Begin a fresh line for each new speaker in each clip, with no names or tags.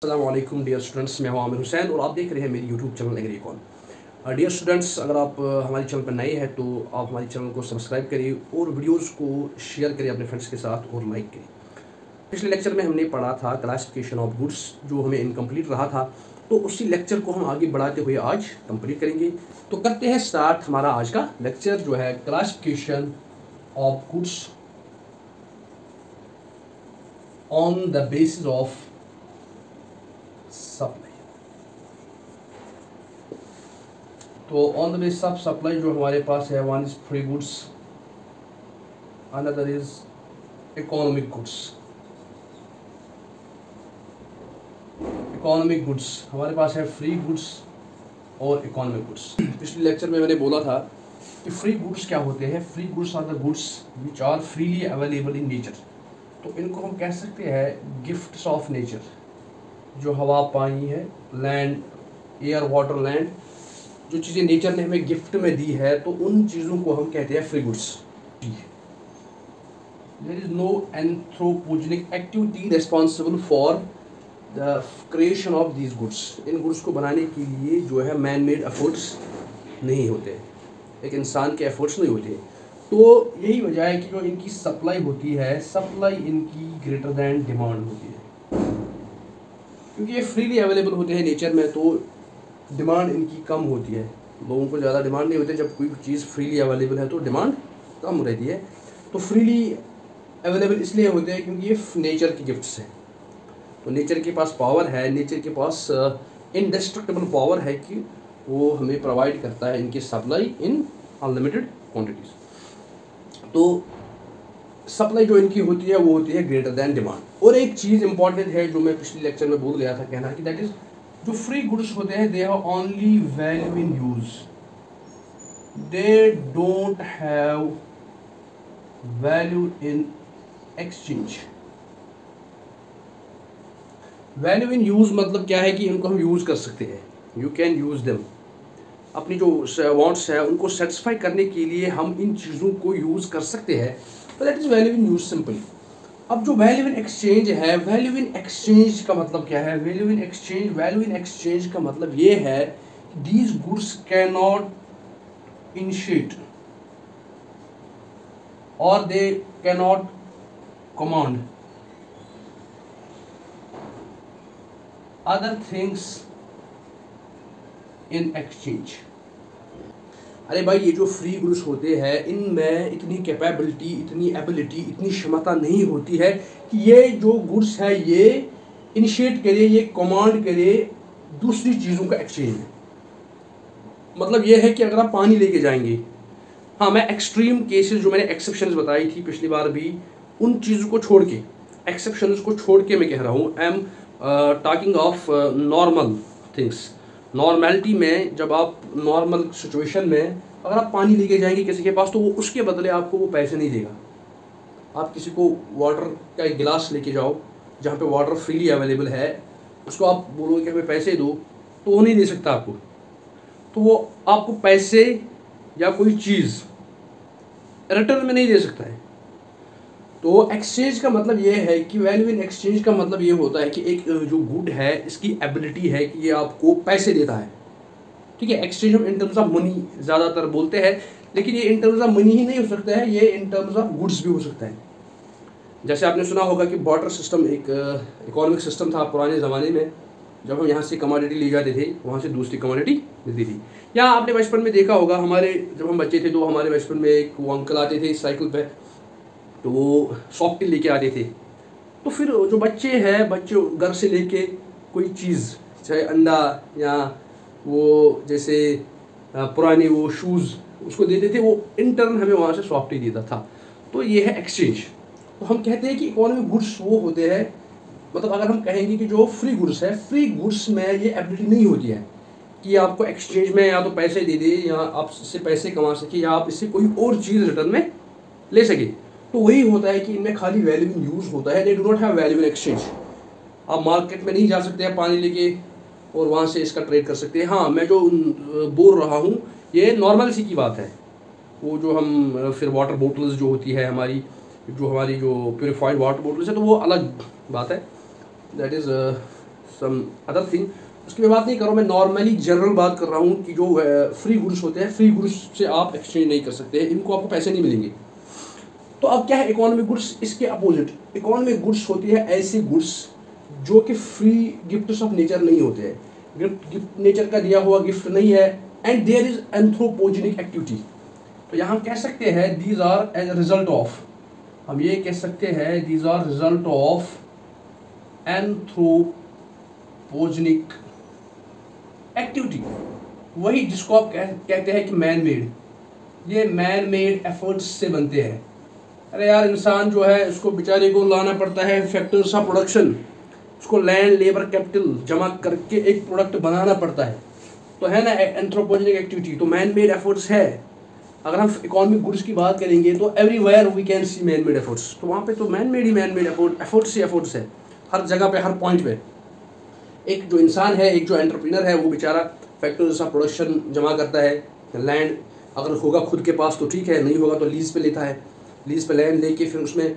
अस्सलाम वालेकुम dear students, मैं हूं आमिर हुसैन और आप देख रहे हैं मेरी यूट्यूब चैनल एग्रीकॉन। डियर स्टूडेंट्स, अगर आप हमारे चैनल पर नए हैं तो आप हमारे चैनल को सब्सक्राइब करिए और वीडियोस को शेयर करिए अपने फ्रेंड्स के साथ और लाइक करिए। पिछले लेक्चर में हमने पढ़ा था क्लासिफिकेशन ऑफ गुड्स, जो हमें इनकम्प्लीट रहा था, तो उसी लेक्चर को हम आगे बढ़ाते हुए आज कंप्लीट करेंगे। तो करते हैं स्टार्ट हमारा आज का लेक्चर, जो है classification of goods on the basis of supply. तो on the basis of supply जो हमारे पास है, one is free goods, another is economic goods. Economic goods हमारे पास है फ्री गुड्स और इकोनॉमिक गुड्स। पिछले लेक्चर में मैंने बोला था कि फ्री गुड्स क्या होते हैं। Free goods are the goods which are freely available in nature. तो इनको हम कह सकते हैं गिफ्ट्स ऑफ नेचर। जो हवा पानी है, लैंड, एयर, वाटर, लैंड, जो चीज़ें नेचर ने हमें गिफ्ट में दी है, तो उन चीज़ों को हम कहते हैं free goods. There is no anthropogenic activity responsible for the creation of these goods. इन गुड्स को बनाने के लिए जो है मैन मेड एफर्ट्स नहीं होते, एक इंसान के एफर्ट्स नहीं होते। तो यही वजह है कि जो इनकी सप्लाई होती है, सप्लाई इनकी ग्रेटर दैन डिमांड होती है। क्योंकि ये फ्रीली अवेलेबल होते हैं नेचर में, तो डिमांड इनकी कम होती है। लोगों को ज़्यादा डिमांड नहीं होती। जब कोई चीज़ फ्रीली अवेलेबल है तो डिमांड कम रहती है। तो फ्रीली अवेलेबल इसलिए होते हैं क्योंकि ये नेचर की गिफ्ट्स हैं। तो नेचर के पास पावर है, नेचर के पास इनडिस्ट्रक्टिबल पावर है कि वो हमें प्रोवाइड करता है इनकी सप्लाई इन अनलिमिटेड क्वान्टिटीज़। तो सप्लाई जो इनकी होती है वो होती है ग्रेटर दैन डिमांड। और एक चीज़ इंपॉर्टेंट है जो मैं पिछले लेक्चर में भूल गया था कहना, कि दैट इज जो फ्री गुड्स होते हैं they have only value in use, they don't have value in exchange. Value in use मतलब क्या है कि इनको हम यूज कर सकते हैं, यू कैन यूज देम। अपनी जो वांट्स है उनको सेटिस्फाई करने के लिए हम इन चीज़ों को यूज कर सकते हैं। तो that is value in use simply. अब जो वैल्यू इन एक्सचेंज है, वैल्यू इन एक्सचेंज का मतलब क्या है? वैल्यू इन एक्सचेंज का मतलब ये है these goods can not initiate और they can not command other things in exchange. अरे भाई, ये जो फ्री गुड्स होते हैं इनमें इतनी कैपेबिलिटी, इतनी एबिलिटी, इतनी क्षमता नहीं होती है कि ये जो गुड्स है ये इनिशिएट करे, ये कमांड करे दूसरी चीज़ों का एक्सचेंज में। मतलब ये है कि अगर आप पानी लेके जाएंगे, हाँ मैं एक्सट्रीम केसेस जो मैंने एक्सेप्शंस बताई थी पिछली बार भी, उन चीज़ों को छोड़ के, एक्सेप्शंस को छोड़ के मैं कह रहा हूँ, I am talking of normal things. Normality में, जब आप नॉर्मल सिचुएशन में अगर आप पानी लेके जाएंगे किसी के पास, तो वो उसके बदले आपको वो पैसे नहीं देगा। आप किसी को वाटर का एक गिलास लेके जाओ जहाँ पे वाटर फ्रीली अवेलेबल है, उसको आप बोलोगे कि हमें पैसे दो, तो वो नहीं दे सकता आपको। तो वो आपको पैसे या कोई चीज़ रिटर्न में नहीं दे सकता है। तो एक्सचेंज का मतलब ये है कि वैल्यू इन एक्सचेंज का मतलब ये होता है कि एक जो गुड है इसकी एबिलिटी है कि ये आपको पैसे देता है। ठीक है, एक्सचेंज हम इन टर्म्स ऑफ मनी ज़्यादातर बोलते हैं, लेकिन ये इन टर्म्स ऑफ मनी ही नहीं हो सकता है, ये इन टर्म्स ऑफ गुड्स भी हो सकता है। जैसे आपने सुना होगा कि बार्टर सिस्टम एक इकोनॉमिक सिस्टम था पुराने ज़माने में। जब हम यहाँ से कमोडिटी ले जाते थे, वहाँ से दूसरी कमोडिटी मिलती थी। या आपने बचपन में देखा होगा, हमारे जब हम बच्चे थे तो हमारे बचपन में एक वो अंकल आते थे साइकिल पर, तो वो सॉफ्टी लेके आते थे। तो फिर जो बच्चे हैं, बच्चे घर से लेके कोई चीज़, चाहे अंडा या वो जैसे पुराने वो शूज़, उसको देते थे, वो इन टर्न हमें वहाँ से सॉफ्टी देता था। तो ये है एक्सचेंज। तो हम कहते हैं कि इकोनॉमिक गुड्स वो होते हैं, मतलब अगर हम कहेंगे कि जो फ्री गुड्स है, फ्री गुड्स में ये एबिलिटी नहीं होती है कि आपको एक्सचेंज में या तो पैसे दे दे, या आप इससे पैसे कमा सके, या आप इससे कोई और चीज़ रिटर्न में ले सके। तो वही होता है कि इनमें खाली वैल्यू इन यूज़ होता है, they do not have value in exchange. आप मार्केट में नहीं जा सकते हैं पानी लेके और वहाँ से इसका ट्रेड कर सकते हैं। हाँ, मैं जो बोल रहा हूँ ये नॉर्मल सी की बात है। वो जो हम फिर वाटर बोटल्स जो होती है हमारी, जो प्योरीफाइड वाटर बोटल्स है, तो वो अलग बात है। That is some other thing, उसकी मैं बात नहीं कर रहा हूँ, मैं नॉर्मली जनरल बात कर रहा हूँ कि जो फ्री गुड्स होते हैं, फ्री गुड्स से आप एक्सचेंज नहीं कर सकते, इनको आपको पैसे नहीं मिलेंगे। तो अब क्या है इकोनॉमिक गुड्स, इसके अपोजिट इकोनॉमिक गुड्स होती है ऐसी गुड्स जो कि फ्री गिफ्ट्स ऑफ नेचर नहीं होते हैं, गिफ्ट नेचर का दिया हुआ गिफ्ट नहीं है, and there is anthropogenic activity. तो यहाँ हम कह सकते हैं these are as a result of, हम ये कह सकते हैं these are result of anthropogenic activity, वही जिसको आप कहते हैं कि मैन मेड, ये मैन मेड एफर्ट्स से बनते हैं। अरे यार इंसान जो है उसको बेचारे को लाना पड़ता है फैक्टर्स ऑफ प्रोडक्शन, उसको लैंड लेबर कैपिटल जमा करके एक प्रोडक्ट बनाना पड़ता है, तो है ना एंथ्रोपोजेनिक एक्टिविटी, तो मैन मेड एफर्ट्स है। अगर हम इकोनॉमिक गुड्स की बात करेंगे तो everywhere we can see man made efforts, तो वहाँ पे तो मैन मेड ही मैन मेड एफर्ट्स ही एफर्ट्स है, हर जगह पे हर पॉइंट पे। एक जो इंसान है, एक जो एंटरप्रेन्योर है, वो बेचारा फैक्टर्स ऑफ प्रोडक्शन जमा करता है, लैंड अगर होगा खुद के पास तो ठीक है, नहीं होगा तो लीज पे लेता है, लीज पे लैंड लेके फिर उसमें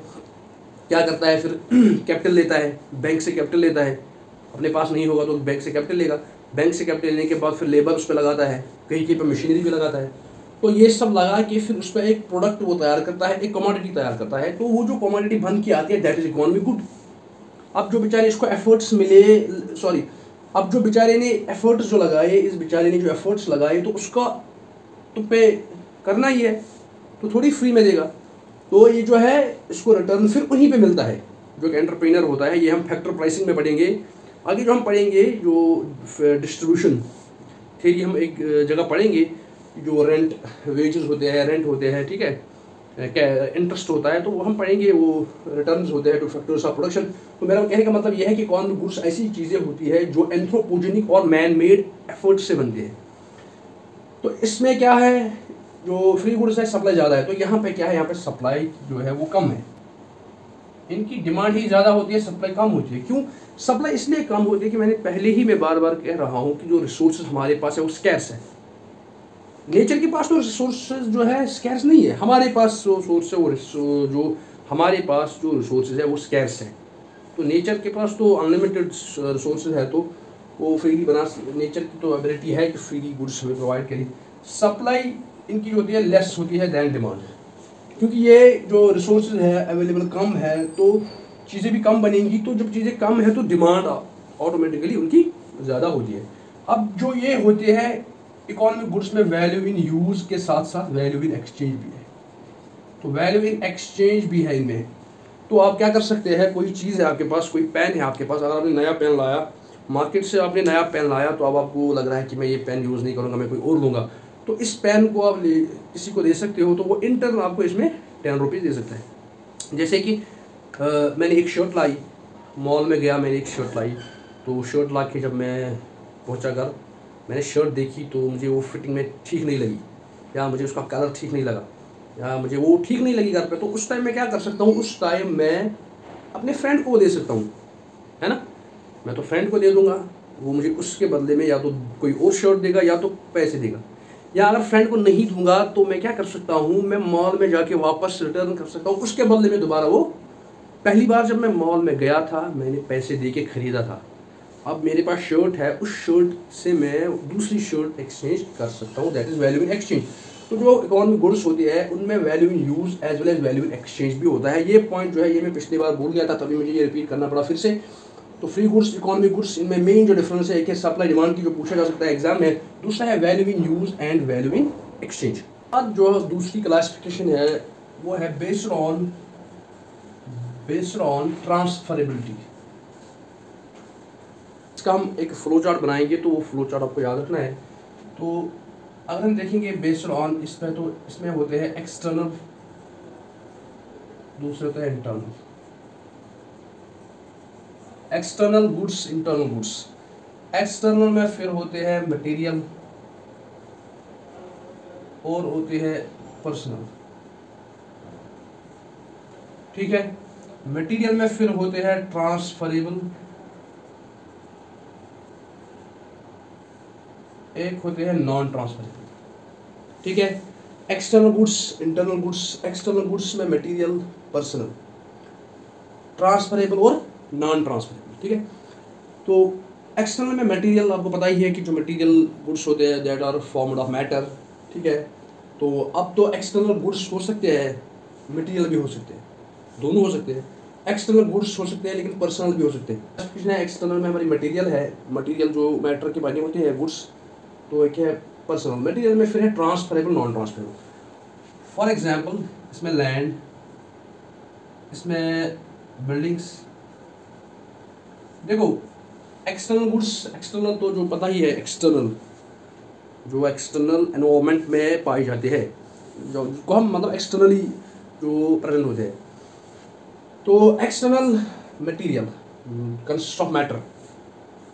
क्या करता है, फिर कैपिटल लेता है, बैंक से कैपिटल लेता है, अपने पास नहीं होगा तो बैंक से कैपिटल लेगा, बैंक से कैपिटल लेने के बाद फिर लेबर उस पर लगाता है, कहीं कहीं पर मशीनरी भी लगाता है, तो ये सब लगा के फिर उस पर एक प्रोडक्ट वो तैयार करता है, एक कमोडिटी तैयार करता है, तो वो जो कमोडिटी बन के आती है दैट इज इकोनॉमिक गुड। अब जो बेचारे इसको एफर्ट्स मिले, सॉरी, अब जो बेचारे ने एफर्ट्स जो लगाए, इस बेचारे ने जो एफर्ट्स लगाए तो उसका तो पे करना ही है, तो थोड़ी फ्री में देगा, तो ये जो है इसको रिटर्न फिर उन्हीं पे मिलता है जो एक एंटरप्रेन्योर होता है। ये हम फैक्टर प्राइसिंग में पढ़ेंगे आगे, जो हम पढ़ेंगे जो डिस्ट्रीब्यूशन थ्योरी हम एक जगह पढ़ेंगे, जो रेंट वेजेस होते हैं, रेंट होते हैं, ठीक है, क्या इंटरेस्ट होता है, तो वो हम पढ़ेंगे, वो रिटर्न्स होते हैं टू फैक्टर्स ऑफ प्रोडक्शन। तो मेरा कहने का मतलब यह है कि इकोनॉमिक गुड्स ऐसी चीज़ें होती है जो एंथ्रोपोजेनिक और मैन मेड एफर्ट से बनती है। तो इसमें क्या है, जो फ्री गुड्स है सप्लाई ज़्यादा है, तो यहाँ पे क्या है, यहाँ पे सप्लाई जो है वो कम है, इनकी डिमांड ही ज़्यादा होती है, सप्लाई कम होती है। क्यों सप्लाई इसलिए कम होती है कि मैंने पहले ही मैं बार बार कह रहा हूँ कि जो रिसोर्सेज हमारे पास है वो स्कैर्स है। नेचर के पास तो रिसोर्सेज जो है स्कैर्स नहीं है, हमारे पास जो सोर्स है वो जो हमारे पास जो रिसोर्सेज है वो स्कैर्स है। तो नेचर के पास तो अनलिमिटेड रिसोर्सेज है, तो वो फ्रीली बना, नेचर की तो एबिलिटी है कि फ्रीली गुड्स हमें प्रोवाइड करें। सप्लाई इनकी होती है लेस होती है दैन डिमांड, क्योंकि ये जो रिसोर्सेज है अवेलेबल कम है तो चीज़ें भी कम बनेंगी, तो जब चीज़ें कम है तो डिमांड ऑटोमेटिकली उनकी ज़्यादा होती है। अब जो ये होते हैं इकोनॉमिक गुड्स में वैल्यू इन यूज़ के साथ साथ वैल्यू इन एक्सचेंज भी है, तो वैल्यू इन एक्सचेंज भी है इनमें। तो आप क्या कर सकते हैं, कोई चीज़ है आपके पास, कोई पेन है आपके पास, अगर आपने नया पेन लाया मार्केट से, आपने नया पेन लाया, तो अब आपको लग रहा है कि मैं ये पेन यूज़ नहीं करूँगा, मैं कोई और लूँगा, तो इस पेन को आप किसी को दे सकते हो, तो वो इंटर्न आपको इसमें 10 रुपीज़ दे सकता है। जैसे कि मैंने एक शर्ट लाई, मॉल में गया, मैंने एक शर्ट लाई, तो शर्ट ला के जब मैं पहुंचा घर, मैंने शर्ट देखी तो मुझे वो फिटिंग में ठीक नहीं लगी, या मुझे उसका कलर ठीक नहीं लगा, या मुझे वो ठीक नहीं लगी घर पे, तो उस टाइम मैं क्या कर सकता हूँ, उस टाइम मैं अपने फ्रेंड को दे सकता हूँ, है ना, मैं तो फ्रेंड को दे दूँगा, वो मुझे उसके बदले में या तो कोई और शर्ट देगा या तो पैसे देगा। या अगर फ्रेंड को नहीं दूंगा तो मैं क्या कर सकता हूँ, मैं मॉल में जाके वापस रिटर्न कर सकता हूँ, उसके बदले में दोबारा वो, पहली बार जब मैं मॉल में गया था मैंने पैसे दे के ख़रीदा था, अब मेरे पास शर्ट है, उस शर्ट से मैं दूसरी शर्ट एक्सचेंज कर सकता हूँ, that is value in exchange. तो जो इकोनॉमिक गुड्स होती है उनमें value in use as well as value in exchange भी होता है। ये पॉइंट जो है ये मैं पिछली बार भूल गया था, तभी मुझे ये रिपीट करना पड़ा फिर से। तो फ्री गुड्स इकोनॉमिक गुड्स, इनमें मेन जो डिफरेंस है, एक है सप्लाई डिमांड की जो पूछा जा सकता है एग्जाम में, दूसरा है value in use and value in exchange. अब जो दूसरी क्लासिफिकेशन है वो है बेस्ड ऑन ट्रांसफरेबिलिटी। इसका हम एक फ्लो चार्ट बनाएंगे, तो वो फ्लो चार्ट आपको याद रखना है। तो अगर हम देखेंगे बेस्ड ऑन इसमें, तो इसमें होते हैं एक्सटर्नल, दूसरे होते हैं internal, external goods, internal goods. External में फिर होते हैं मटेरियल और होते हैं पर्सनल, ठीक है। मटेरियल में फिर होते हैं ट्रांसफरेबल, एक होते हैं नॉन ट्रांसफरेबल, ठीक है। External goods, internal goods, external goods में मटेरियल, पर्सनल, ट्रांसफरेबल और नॉन ट्रांसफरेबल, ठीक है। तो एक्सटर्नल में मटेरियल आपको पता ही है कि जो मटेरियल गुड्स होते हैं that are formed of matter, ठीक है। तो अब तो एक्सटर्नल गुड्स हो सकते हैं, मटेरियल भी हो सकते हैं, दोनों हो सकते हैं। एक्सटर्नल गुड्स हो सकते हैं लेकिन पर्सनल भी हो सकते हैं। एक्सटर्नल में हमारी मटेरियल है, मटेरियल जो मैटर के बने होते हैं गुड्स, तो एक है पर्सनल। मटेरियल में फिर है transferable, non transferable. For example इसमें लैंड, इसमें बिल्डिंग्स। देखो एक्सटर्नल गुड्स, एक्सटर्नल तो जो पता ही है, एक्सटर्नल जो एक्सटर्नल एनवायरनमेंट में पाए जाते हैं, जो को हम मतलब एक्सटर्नली जो प्रेजेंट होते हैं। तो external material consist of matter,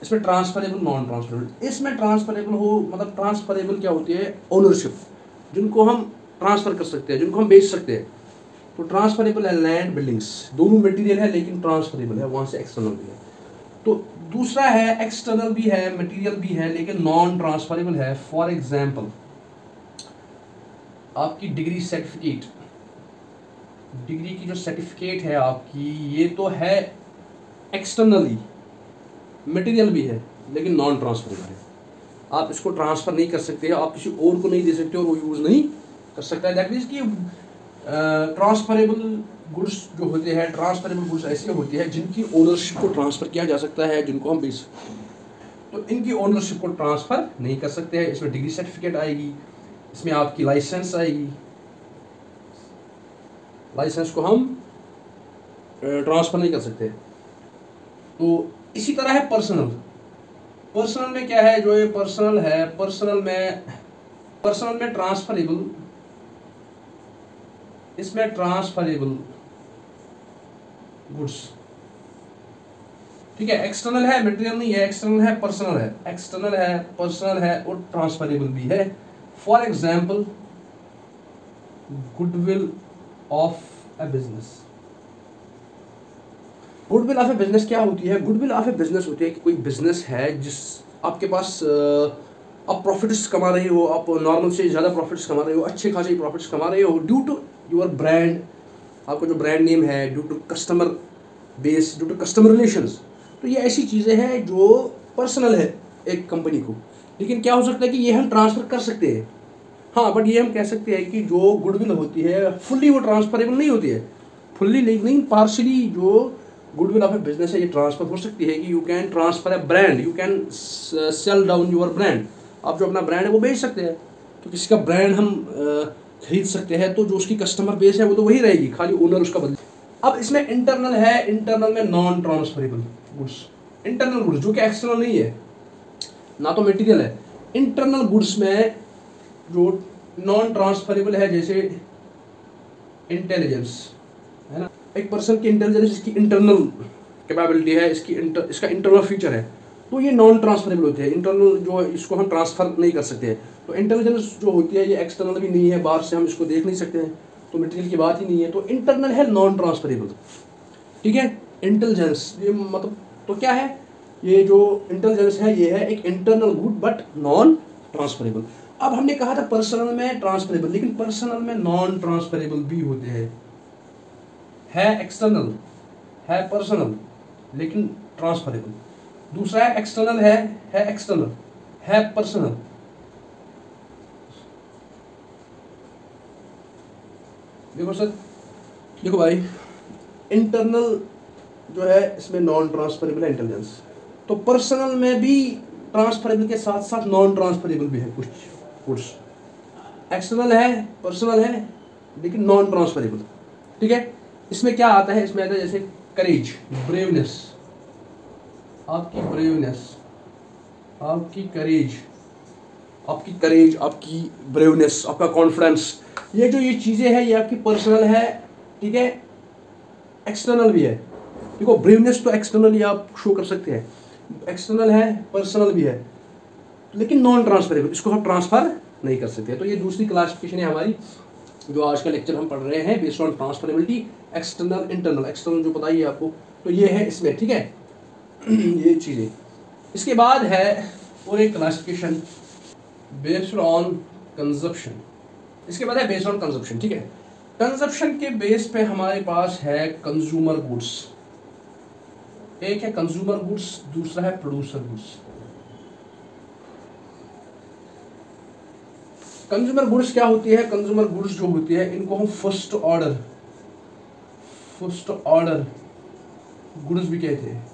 इसमें ट्रांसफरेबल, नॉन ट्रांसफरेबल। इसमें ट्रांसफरेबल हो मतलब ट्रांसफरेबल क्या होती है, ओनरशिप, जिनको हम ट्रांसफ़र कर सकते हैं, जिनको हम बेच सकते हैं। तो ट्रांसफरेबल है लैंड, बिल्डिंग्स, दोनों मटेरियल है लेकिन ट्रांसफरेबल है, वहाँ से एक्सटर्नल भी है। तो दूसरा है एक्सटर्नल भी है, मटेरियल भी है लेकिन नॉन ट्रांसफरेबल है। फॉर एग्जांपल आपकी डिग्री सर्टिफिकेट, डिग्री की जो सर्टिफिकेट है आपकी, ये तो है एक्सटर्नली, मटेरियल भी है लेकिन नॉन ट्रांसफरेबल है। आप इसको ट्रांसफ़र नहीं कर सकते, आप किसी और को नहीं दे सकते और वो यूज़ नहीं कर सकता है। दैट मीन्स कि ट्रांसफरेबल गुड्स जो होते हैं, ट्रांसफरेबल गुड्स ऐसे होते हैं जिनकी ओनरशिप को ट्रांसफ़र किया जा सकता है, जिनको हम बेच सकते हैं। तो इनकी ओनरशिप को ट्रांसफ़र नहीं कर सकते हैं। इसमें डिग्री सर्टिफिकेट आएगी, इसमें आपकी लाइसेंस आएगी, लाइसेंस को हम ट्रांसफ़र नहीं कर सकते। तो इसी तरह है पर्सनल। पर्सनल में क्या है, जो ये पर्सनल है, पर्सनल में ट्रांसफरेबल, इसमें ट्रांसफरेबल गुड्स, ठीक है। एक्सटर्नल है, मटेरियल नहीं है, एक्सटर्नल है, पर्सनल है, एक्सटर्नल है, पर्सनल है और ट्रांसफरेबल भी है। For example goodwill of a business. Goodwill of A business क्या होती है? गुडविल ऑफ ए बिजनेस होती है कि कोई बिजनेस है जिस आपके पास आप प्रॉफिट्स कमा रहे हो, आप नॉर्मल से ज़्यादा प्रॉफिट्स कमा रहे हो, अच्छे खासे प्रॉफिट्स कमा रहे हो ड्यू टू योर ब्रांड, आपका जो ब्रांड नेम है, due to customer base, due to customer relations. तो ये ऐसी चीज़ें हैं जो पर्सनल है एक कंपनी को, लेकिन क्या हो सकता है कि ये हम ट्रांसफ़र कर सकते हैं। हाँ, बट ये हम कह सकते हैं कि जो गुडविल होती है फुल्ली वो ट्रांसफरेबल नहीं होती है, फुल्ली नहीं, पार्शली जो गुडविल ऑफ ए बिजनेस है ये ट्रांसफर हो सकती है कि you can transfer A brand, you can sell down your brand. आप जो अपना ब्रांड है वो बेच सकते हैं। तो किसी का ब्रांड हम खरीद सकते हैं, तो जो उसकी कस्टमर बेस है वो तो वही रहेगी, खाली ओनर उसका बदल। अब इसमें इंटरनल है, इंटरनल में non transferable goods, internal goods जो कि एक्सटर्नल नहीं है, ना तो मटेरियल है। इंटरनल गुड्स में जो नॉन ट्रांसफरेबल है, जैसे इंटेलिजेंस है ना, एक पर्सन की इंटेलिजेंस, इसकी इंटरनल कैपेबिलिटी है, इसका इंटरनल फीचर है, तो ये नॉन ट्रांसफरेबल होते हैं। इंटरनल जो है इसको हम ट्रांसफ़र नहीं कर सकते हैं। तो इंटेलिजेंस जो होती है ये एक्सटर्नल भी नहीं है, बाहर से हम इसको देख नहीं सकते हैं, तो मटेरियल की बात ही नहीं है। तो इंटरनल है, नॉन ट्रांसफरेबल, ठीक है। इंटेलिजेंस ये मतलब तो क्या है, ये जो इंटेलिजेंस है ये है एक internal good but non transferable. अब हमने कहा था पर्सनल में ट्रांसफरेबल, लेकिन पर्सनल में नॉन ट्रांसफरेबल भी होते हैं। है एक्सटर्नल, है पर्सनल लेकिन ट्रांसफरेबल। दूसरा है एक्सटर्नल, है एक्सटर्नल, है पर्सनल। देखो सर, देखो भाई, इंटरनल जो है इसमें नॉन ट्रांसफरेबल है इंटेलिजेंस, तो पर्सनल में भी ट्रांसफरेबल के साथ साथ नॉन ट्रांसफरेबल भी है कुछ गुड्स। एक्सटर्नल है, पर्सनल है लेकिन नॉन ट्रांसफरेबल, ठीक है। इसमें क्या आता है, इसमें आता है जैसे करेज, ब्रेवनेस, आपकी ब्रेवनेस, आपकी करेज, आपकी ब्रेवनेस, आपका कॉन्फिडेंस, ये जो ये चीज़ें हैं ये आपकी पर्सनल है, ठीक है, एक्सटर्नल भी है। देखो ब्रेवनेस तो एक्सटर्नली आप शो कर सकते हैं, एक्सटर्नल है, पर्सनल भी है, लेकिन नॉन ट्रांसफरेबल, इसको हम ट्रांसफ़र नहीं कर सकते। तो ये दूसरी क्लासिफिकेशन है हमारी, जो आज का लेक्चर हम पढ़ रहे हैं based on transferability, external, internal. External जो बताइए आपको, तो ये है इसमें, ठीक है। ये चीज़ें, इसके बाद है और एक क्लासिफिकेशन बेस्ड ऑन कंजप्शन, इसके बाद है बेस्ड ऑन कंजप्शन, ठीक है। कंजप्शन के बेस पे हमारे पास है कंज्यूमर गुड्स, एक है कंज्यूमर गुड्स, दूसरा है प्रोड्यूसर गुड्स। कंज्यूमर गुड्स क्या होती है? कंज्यूमर गुड्स जो होती है इनको हम फर्स्ट ऑर्डर गुड्स भी कहते हैं।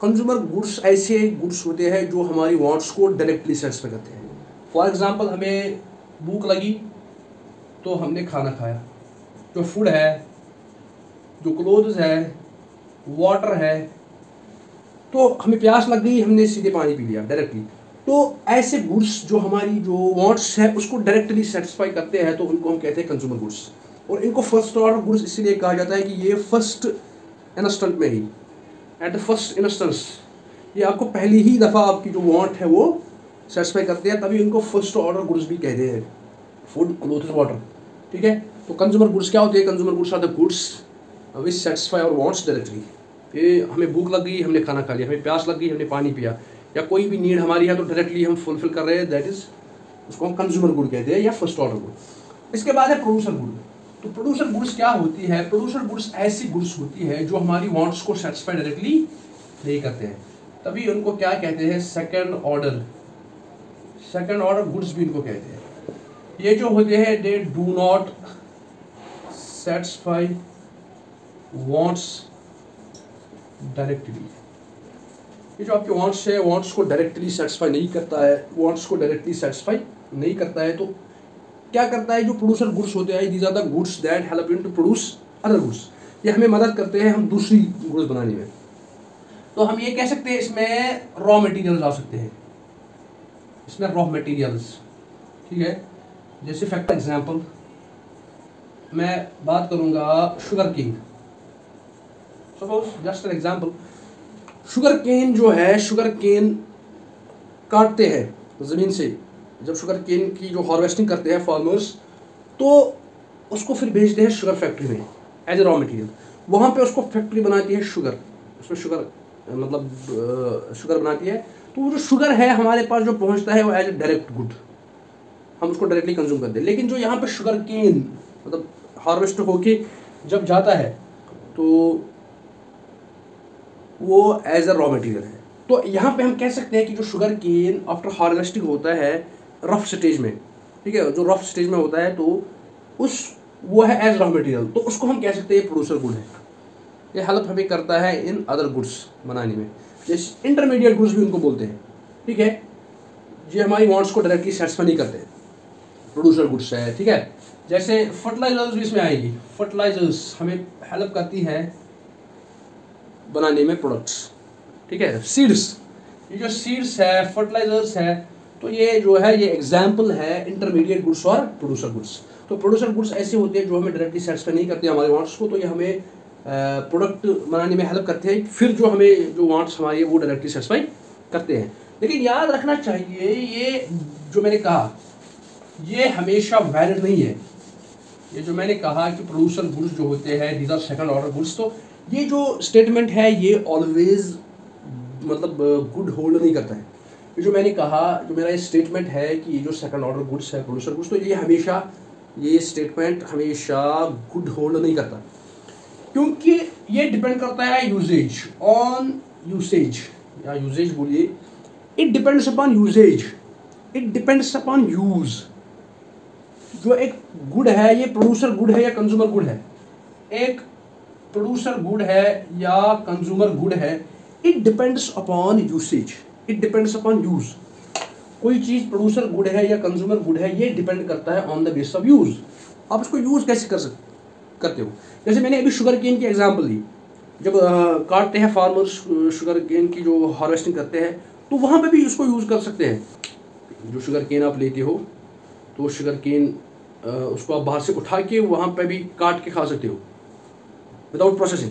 कंज्यूमर गुड्स ऐसे गुड्स होते हैं जो हमारी वांट्स को डायरेक्टली सेटिस्फाई करते हैं। फॉर एग्जांपल, हमें भूख लगी तो हमने खाना खाया। जो फूड है, जो क्लोथ्स है, वाटर है, तो हमें प्यास लग गई, हमने सीधे पानी पी लिया डायरेक्टली। तो ऐसे गुड्स जो हमारी जो वांट्स है उसको डायरेक्टली सेटिस्फाई करते हैं, तो उनको हम कहते हैं कंज्यूमर गुड्स। और इनको फर्स्ट ऑर्डर गुड्स इसलिए कहा जाता है कि ये फर्स्ट इंस्टेंट में ही, एट द फर्स्ट इंस्टेंस, ये आपको पहली ही दफ़ा आपकी जो वांट है वो सेटिस्फाई करते हैं, तभी इनको फर्स्ट ऑर्डर गुड्स भी कहते हैं। फूड, क्लोथ्स, वाटर, ठीक है। तो कंज्यूमर गुड्स क्या होते हैं? Consumer goods are the goods which satisfy our wants directly. ये हमें भूख लग गई, हमने खाना खा लिया, हमें प्यास लग गई, हमने पानी पिया, या कोई भी नीड हमारी है तो डायरेक्टली हम फुलफिल कर रहे हैं, दैट इज, उसको हम कंज्यूमर गुड कहते हैं या फर्स्ट ऑर्डर गुड। इसके बाद है प्रोड्यूसर गुड। तो प्रोड्यूसर गुड्स क्या होती है? प्रोड्यूसर गुड्स ऐसी गुड्स होती है जो हमारी वांट्स को सेटिस्फाई डायरेक्टली नहीं करते हैं, तभी उनको क्या कहते हैं? सेकंड ऑर्डर गुड्स भी इनको कहते हैं। ये जो होते हैं they do not satisfy wants directly. ये जो आपके वांट्स है, वांट्स को डायरेक्टली सेटिस्फाई नहीं करता है, तो क्या करता है? जो प्रोड्यूसर गुड्स होते हैं, these are the goods that help in to produce other goods. ये हमें मदद करते हैं हम दूसरी गुड्स बनाने में। तो हम ये कह सकते हैं इसमें रॉ मटेरियल्स आ सकते हैं, इसमें रॉ मटेरियल्स, ठीक है। जैसे फैक्टर एग्जांपल मैं बात करूंगा sugar cane. Suppose just an example, sugar cane जो है, शुगर केन काटते हैं ज़मीन से। जब शुगर केन की जो हार्वेस्टिंग करते हैं फार्मर्स, तो उसको फिर भेजते हैं शुगर फैक्ट्री में एज ए रॉ मटेरियल। वहाँ पे उसको फैक्ट्री बनाती है शुगर, उसमें शुगर बनाती है। तो वो जो शुगर है हमारे पास जो पहुँचता है वो एज ए डायरेक्ट गुड, हम उसको डायरेक्टली कंज्यूम करते हैं। लेकिन जो यहाँ पे शुगर केन मतलब हार्वेस्ट होके जब जाता है तो वो एज अ रॉ मटेरियल है। तो यहाँ पे हम कह सकते हैं कि जो शुगर केन आफ्टर हार्वेस्टिंग होता है रफ स्टेज में, ठीक है, जो रफ स्टेज में होता है, तो वो है एज रॉ मटेरियल, तो उसको हम कह सकते हैं प्रोड्यूसर गुड है। ये हेल्प हमें करता है इन अदर गुड्स बनाने में। जैसे इंटरमीडिएट गुड्स भी उनको बोलते हैं, ठीक है, ये हमारी वांट्स को डायरेक्टली सेटिस्फाई नहीं करते, प्रोड्यूसर गुड्स है, ठीक है। जैसे फर्टिलाइजर्स भी इसमें आएगी। फर्टिलाइजर्स हमें हेल्प करती है बनाने में प्रोडक्ट्स, ठीक है। सीड्स, ये जो सीड्स है, फर्टिलाइजर्स है, तो ये जो है ये एग्जाम्पल है इंटरमीडिएट गुड्स और प्रोड्यूसर गुड्स। तो प्रोड्यूसर गुड्स ऐसे होते हैं जो हमें डायरेक्टली सेटिस्फाई नहीं करते हमारे वांट्स को, तो ये हमें प्रोडक्ट बनाने में हेल्प करते हैं। फिर जो हमें जो वांट्स हमारी है वो डायरेक्टली सेटिस्फाई करते हैं। लेकिन याद रखना चाहिए, ये जो मैंने कहा ये हमेशा वैलिड नहीं है। ये जो मैंने कहा कि प्रोड्यूसर गुड्स जो होते हैं these are second order goods, तो ये जो स्टेटमेंट है ये ऑलवेज मतलब गुड होल्ड नहीं करता है। ये जो मैंने कहा, जो मेरा ये स्टेटमेंट है कि ये जो सेकंड ऑर्डर गुड्स है प्रोड्यूसर गुड्स, तो ये स्टेटमेंट हमेशा गुड होल्ड नहीं करता, क्योंकि ये डिपेंड करता है यूजेज या यूजेज बोलिए, it depends upon usages, it depends upon use. जो एक गुड है ये प्रोड्यूसर गुड है या कंज्यूमर गुड है, एक प्रोड्यूसर गुड है या कंज्यूमर गुड है, it depends upon usage, it depends upon use. कोई चीज़ प्रोड्यूसर गुड है या कंज्यूमर गुड है, ये डिपेंड करता है on the base of use. आप इसको यूज कैसे करते हो? जैसे मैंने अभी शुगर केन की एग्जांपल दी, जब काटते हैं फार्मर्स शुगर केन की जो हार्वेस्टिंग करते हैं, तो वहाँ पे भी इसको यूज़ कर सकते हैं। जो शुगर केन आप लेते हो तो शुगर केन उसको आप बाहर से उठा के वहाँ पे भी काट के खा सकते हो विदाउट प्रोसेसिंग।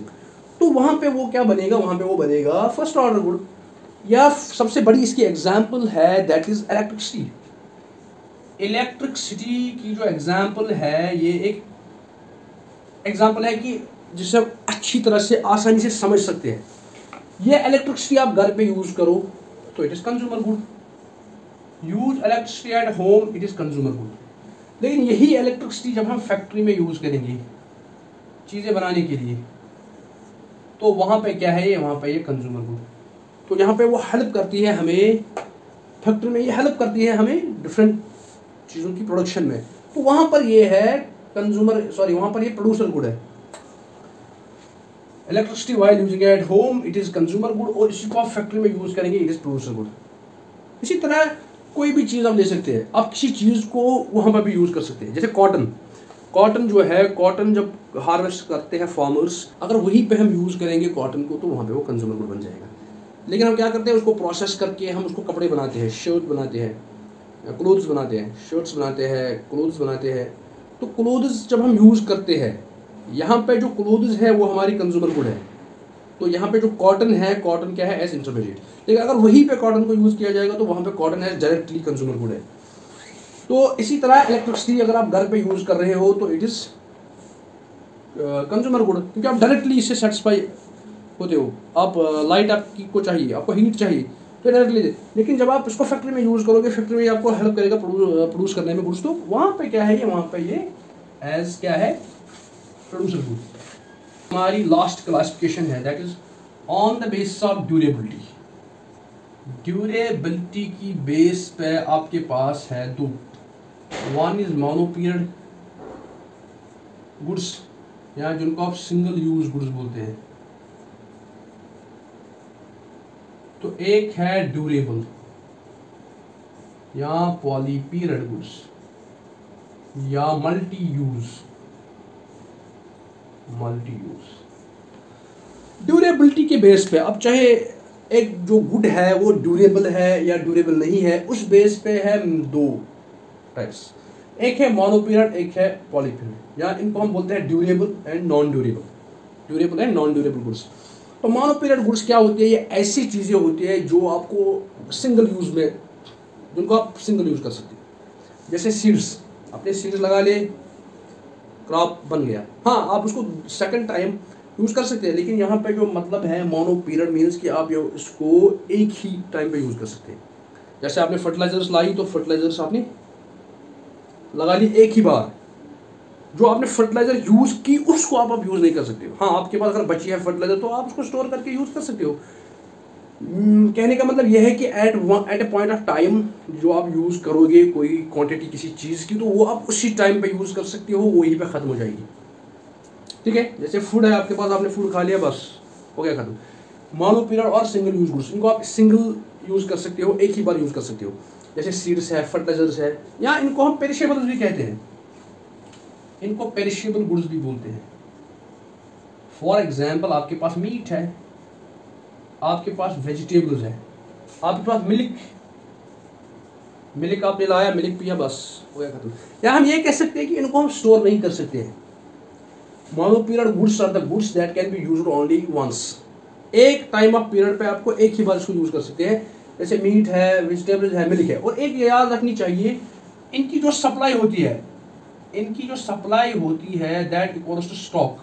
तो वहाँ पे वो क्या बनेगा? वहाँ पे वो बनेगा फर्स्ट ऑर्डर गुड। या सबसे बड़ी इसकी एग्जांपल है दैट इज इलेक्ट्रिसिटी। इलेक्ट्रिसिटी की जो एग्जांपल है, ये एक एग्जांपल है कि जिसे हम अच्छी तरह से आसानी से समझ सकते हैं। ये इलेक्ट्रिसिटी आप घर पे यूज करो तो it is consumer good. Use electricity at home, it is consumer good. लेकिन यही इलेक्ट्रिसिटी जब हम फैक्ट्री में यूज करेंगे चीज़ें बनाने के लिए, तो वहाँ पे क्या है, ये वहाँ पे ये कंज्यूमर गुड। तो यहाँ पे वो हेल्प करती है हमें, फैक्ट्री में ये हेल्प करती है हमें डिफरेंट चीज़ों की प्रोडक्शन में। तो वहाँ पर ये है वहाँ पर ये प्रोड्यूसर गुड है। Electricity while using at home it is consumer good, और इसी को आप फैक्ट्री में यूज़ करेंगे इट इज़ प्रोड्यूसर गुड। इसी तरह कोई भी चीज़ हम ले सकते हैं, आप किसी चीज़ को वहाँ पर भी यूज़ कर सकते हैं। जैसे कॉटन जो है, कॉटन जब हार्वेस्ट करते हैं फार्मर्स, अगर वहीं पे हम यूज़ करेंगे कॉटन को तो वहाँ पे वो कंज्यूमर गुड बन जाएगा। लेकिन हम क्या करते हैं, उसको प्रोसेस करके हम उसको कपड़े बनाते हैं, शर्ट बनाते हैं, क्लोथ्स बनाते हैं, शर्ट्स बनाते हैं, क्लोथ्स बनाते हैं। तो क्लोथ्स जब हम यूज़ करते हैं, यहाँ पे जो क्लोथ्स है वो हमारी कंज्यूमर गुड है। तो यहाँ पे जो कॉटन है, कॉटन क्या है, एज इंटरमीडिएट। लेकिन अगर वहीं पे कॉटन को यूज़ किया जाएगा तो वहाँ पे cotton as directly consumer good है। तो इसी तरह इलेक्ट्रिसिटी अगर आप घर पे यूज़ कर रहे हो तो इट इज़ कंज्यूमर गुड, क्योंकि आप डायरेक्टली इससे सेटिस्फाई होते हो। आप लाइट आपकी को चाहिए, आपको हीट चाहिए तो डायरेक्टली। लेकिन जब आप इसको फैक्ट्री में यूज़ करोगे, फैक्ट्री में आपको हेल्प करेगा प्रोड्यूस करने में गुड्स, तो वहाँ पे क्या है, ये वहाँ पे ये एज क्या है, प्रोड्यूसर गुड। हमारी लास्ट क्लासिफिकेशन है that is on the basis of durability. Durability की बेस पे आपके पास है दो, one is mono period goods, या जिनको आप सिंगल यूज गुड्स बोलते हैं, तो एक है ड्यूरेबल या पॉलीपीरियड गुड्स या मल्टी यूज। ड्यूरेबिलिटी के बेस पे अब चाहे एक जो गुड है वो ड्यूरेबल है या ड्यूरेबल नहीं है, उस बेस पे है दो टाइप्स, एक है मोनोपीरियड, एक है पॉलीपीरियड, या इनको हम बोलते हैं durable and non durable goods. तो मोनोपीरियड गुड्स क्या होती है, ये ऐसी चीज़ें होती है जो आपको सिंगल यूज़ में, जिनको आप सिंगल यूज़ कर सकते हैं। जैसे सीड्स, आपने सीड्स लगा लिए, क्रॉप बन गया, हाँ आप उसको सेकंड टाइम यूज़ कर सकते हैं। लेकिन यहाँ पे जो मतलब है मोनो पीरियड मीन्स कि आप इसको एक ही टाइम पे यूज़ कर सकते हैं। जैसे आपने फर्टिलाइजर्स लाई तो फर्टिलाइजर्स आपने लगा ली एक ही बार, जो आपने फर्टिलाइजर यूज़ की उसको आप यूज़ नहीं कर सकते हो। हाँ आपके पास अगर बची है फर्टिलाइजर तो आप उसको स्टोर करके यूज़ कर सकते हो। कहने का मतलब यह है कि at a point of time जो आप यूज़ करोगे कोई क्वांटिटी किसी चीज़ की, तो वो आप उसी टाइम पे यूज़ कर सकते हो, वहीं पे ख़त्म हो जाएगी। ठीक है, जैसे फूड है आपके पास, आपने फूड खा लिया बस हो गया ख़त्म। मोनो पीरियड और सिंगल यूज गुड्स, इनको आप सिंगल यूज़ कर सकते हो, एक ही बार यूज़ कर सकते हो। जैसे सीड्स है, फर्टिलाइजर्स है, या इनको हम पेरिशेबल्स भी कहते हैं, इनको पेरिशेबल गुड्स भी बोलते हैं। फॉर एग्जाम्पल आपके पास मीट है, आपके पास वेजिटेबल्स है, आपके पास मिल्क आपने लाया, मिल्क पिया, बस हो गया खत्म। या हम ये कह सकते हैं कि इनको हम स्टोर नहीं कर सकते हैं। Mono period goods are the goods that can be used only once, एक टाइम ऑफ पीरियड पे आपको एक ही बार इसको यूज कर सकते हैं। जैसे मीट है, वेजिटेबल्स है, मिल्क है। और एक याद रखनी चाहिए, इनकी जो सप्लाई होती है दैट इक्वल्स टू स्टॉक।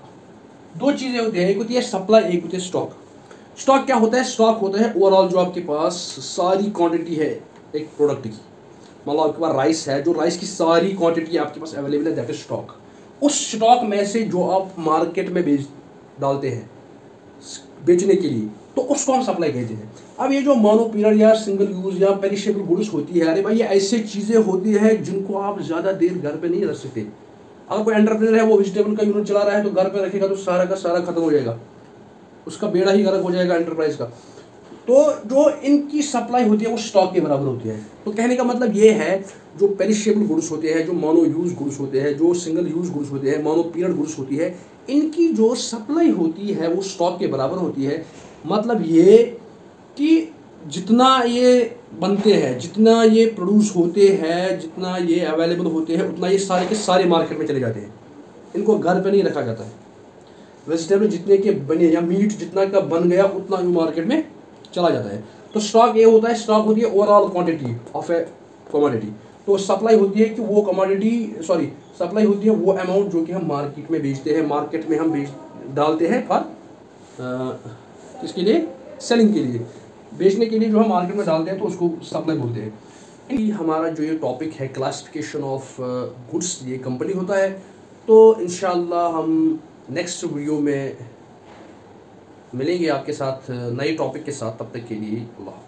दो चीज़ें होती है, एक होती है सप्लाई, एक होती है स्टॉक। स्टॉक क्या होता है, स्टॉक होता है ओवरऑल जो आपके पास सारी क्वांटिटी है एक प्रोडक्ट की। मतलब आपके पास राइस है, जो राइस की सारी क्वांटिटी आपके पास अवेलेबल है, दैट इज स्टॉक। उस स्टॉक में से जो आप मार्केट में डालते हैं बेचने के लिए, तो उसको हम सप्लाई कहते हैं। अब ये जो मोनो पीरियड या सिंगल यूज या पेरिशेबल गुड्स होती है, अरे भाई ये ऐसी चीज़ें होती है जिनको आप ज़्यादा देर घर पे नहीं रख सकते। अगर कोई एंटरप्रेन्योर है, वो वेजिटेबल का यूनिट चला रहा है, तो घर पे रखेगा तो सारा का सारा खत्म हो जाएगा, उसका बेड़ा ही गर्क हो जाएगा एंटरप्राइज का। तो जो इनकी सप्लाई होती है वो स्टॉक के बराबर होती है। तो कहने का मतलब ये है, जो पेरिशेबल गुड्स होते हैं, जो मोनो यूज गुड्स होते हैं, जो सिंगल यूज गुड्स होते हैं, मोनो पीरियड गुड्स होती है, इनकी जो सप्लाई होती है वो स्टॉक के बराबर होती है। मतलब ये कि जितना ये बनते हैं, जितना ये प्रोड्यूस होते हैं, जितना ये अवेलेबल होते हैं, उतना ये सारे के सारे मार्केट में चले जाते हैं। इनको घर पे नहीं रखा जाता है। वेजिटेबल जितने के बने या मीट जितना का बन गया उतना मार्केट में चला जाता है। तो स्टॉक ये होता है, स्टॉक होती है overall quantity of A commodity. तो सप्लाई होती है कि वो सप्लाई होती है वो अमाउंट जो कि हम मार्केट में बेचते हैं, मार्केट में हम डालते हैं फॉर किसके लिए, सेलिंग के लिए, बेचने के लिए जो हम मार्केट में डालते हैं, तो उसको सप्लाई बोलते हैं। हमारा जो ये टॉपिक है क्लासिफिकेशन ऑफ गुड्स, ये कंपनी होता है। तो इंशाल्लाह हम नेक्स्ट वीडियो में मिलेंगे आपके साथ नए टॉपिक के साथ, तब तक के लिए अल्लाह।